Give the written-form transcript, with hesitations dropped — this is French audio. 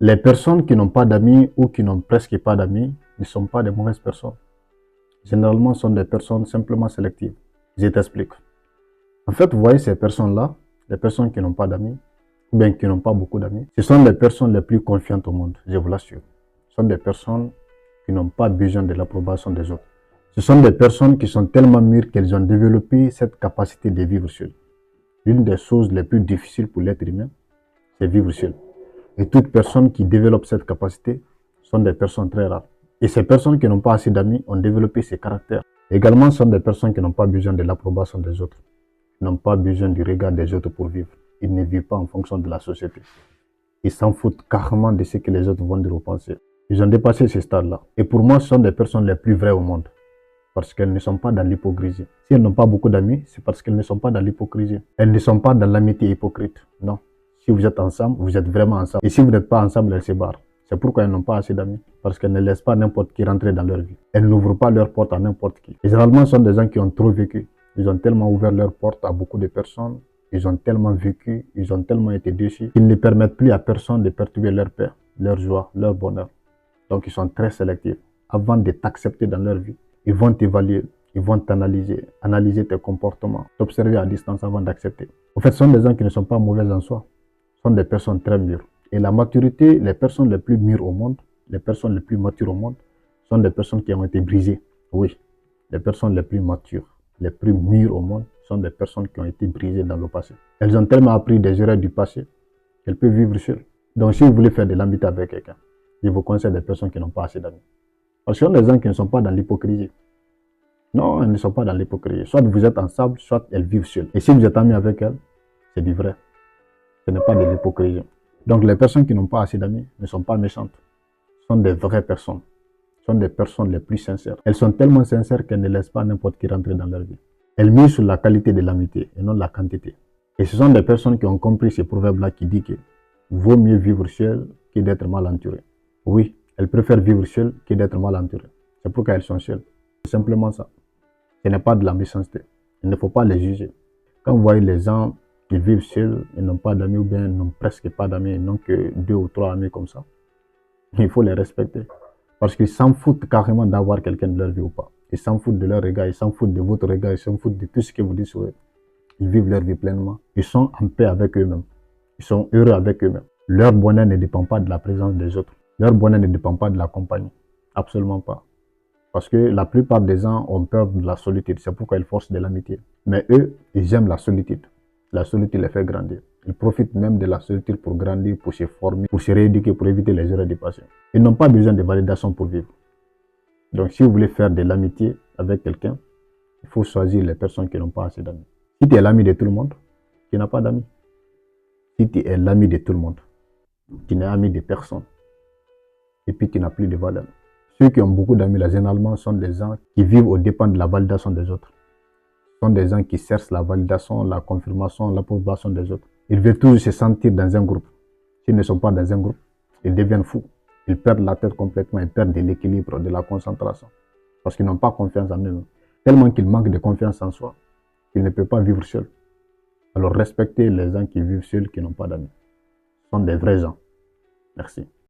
Les personnes qui n'ont pas d'amis ou qui n'ont presque pas d'amis ne sont pas des mauvaises personnes. Généralement, ce sont des personnes simplement sélectives. Je t'explique. En fait, vous voyez ces personnes-là, les personnes qui n'ont pas d'amis, ou bien qui n'ont pas beaucoup d'amis, ce sont les personnes les plus confiantes au monde, je vous l'assure. Ce sont des personnes qui n'ont pas besoin de l'approbation des autres. Ce sont des personnes qui sont tellement mûres qu'elles ont développé cette capacité de vivre seul. L'une des choses les plus difficiles pour l'être humain, c'est vivre seul. Et toute personne qui développe cette capacité sont des personnes très rares. Et ces personnes qui n'ont pas assez d'amis ont développé ces caractères. Également, ce sont des personnes qui n'ont pas besoin de l'approbation des autres. Ils n'ont pas besoin du regard des autres pour vivre. Ils ne vivent pas en fonction de la société. Ils s'en foutent carrément de ce que les autres vont dire ou penser. Ils ont dépassé ce stade-là. Et pour moi, ce sont des personnes les plus vraies au monde. Parce qu'elles ne sont pas dans l'hypocrisie. Si elles n'ont pas beaucoup d'amis, c'est parce qu'elles ne sont pas dans l'hypocrisie. Elles ne sont pas dans l'amitié hypocrite. Non. Si vous êtes ensemble, vous êtes vraiment ensemble. Et si vous n'êtes pas ensemble, elles se barrent. C'est pourquoi elles n'ont pas assez d'amis. Parce qu'elles ne laissent pas n'importe qui rentrer dans leur vie. Elles n'ouvrent pas leurs portes à n'importe qui. Et généralement, ce sont des gens qui ont trop vécu. Ils ont tellement ouvert leurs portes à beaucoup de personnes. Ils ont tellement vécu, ils ont tellement été déçus qu'ils ne permettent plus à personne de perturber leur paix, leur joie, leur bonheur. Donc ils sont très sélectifs. Avant de t'accepter dans leur vie, ils vont t'évaluer, ils vont t'analyser, analyser tes comportements, t'observer à distance avant d'accepter. En fait, ce sont des gens qui ne sont pas mauvais en soi. Ce sont des personnes très mûres. Et la maturité, les personnes les plus mûres au monde, les personnes les plus matures au monde, sont des personnes qui ont été brisées. Oui, les personnes les plus matures, les plus mûres au monde, sont des personnes qui ont été brisées dans le passé. Elles ont tellement appris des erreurs du passé qu'elles peuvent vivre seules. Donc si vous voulez faire de l'amitié avec quelqu'un, je vous conseille des personnes qui n'ont pas assez d'amis. Parce qu'il y a des gens qui ne sont pas dans l'hypocrisie. Non, elles ne sont pas dans l'hypocrisie. Soit vous êtes ensemble, soit elles vivent seules. Et si vous êtes amis avec elles, c'est du vrai. Ce n'est pas de l'hypocrisie. Donc les personnes qui n'ont pas assez d'amis ne sont pas méchantes. Ce sont des vraies personnes. Ce sont des personnes les plus sincères. Elles sont tellement sincères qu'elles ne laissent pas n'importe qui rentrer dans leur vie. Elles misent sur la qualité de l'amitié et non la quantité. Et ce sont des personnes qui ont compris ce proverbe-là qui dit que vaut mieux vivre seul que d'être mal entouré. Oui, elles préfèrent vivre seules que d'être mal entourées. C'est pourquoi elles sont seules. C'est simplement ça. Ce n'est pas de la méchanceté. Il ne faut pas les juger. Quand vous voyez les gens qui vivent seuls, ils n'ont pas d'amis ou bien n'ont presque pas d'amis, ils n'ont que 2 ou 3 amis comme ça, il faut les respecter. Parce qu'ils s'en foutent carrément d'avoir quelqu'un de leur vie ou pas. Ils s'en foutent de leur regard, ils s'en foutent de votre regard, ils s'en foutent de tout ce que vous dites sur eux. Ils vivent leur vie pleinement. Ils sont en paix avec eux-mêmes. Ils sont heureux avec eux-mêmes. Leur bonheur ne dépend pas de la présence des autres. Leur bonheur ne dépend pas de la compagnie. Absolument pas. Parce que la plupart des gens ont peur de la solitude. C'est pourquoi ils forcent de l'amitié. Mais eux, ils aiment la solitude. La solitude les fait grandir. Ils profitent même de la solitude pour grandir, pour se former, pour se rééduquer, pour éviter les erreurs du passé. Ils n'ont pas besoin de validation pour vivre. Donc si vous voulez faire de l'amitié avec quelqu'un, il faut choisir les personnes qui n'ont pas assez d'amis. Si tu es l'ami de tout le monde, tu n'as pas d'amis. Si tu es l'ami de tout le monde, tu n'es ami de personne. Et puis tu n'as plus de valeur. Ceux qui ont beaucoup d'amis, là, généralement, sont des gens qui vivent aux dépens de la validation des autres. Ce sont des gens qui cherchent la validation, la confirmation, l'approbation des autres. Ils veulent toujours se sentir dans un groupe. S'ils ne sont pas dans un groupe, ils deviennent fous. Ils perdent la tête complètement, ils perdent de l'équilibre, de la concentration. Parce qu'ils n'ont pas confiance en eux-mêmes. Tellement qu'ils manquent de confiance en soi, qu'ils ne peuvent pas vivre seuls. Alors respectez les gens qui vivent seuls, qui n'ont pas d'amis. Ce sont des vrais gens. Merci.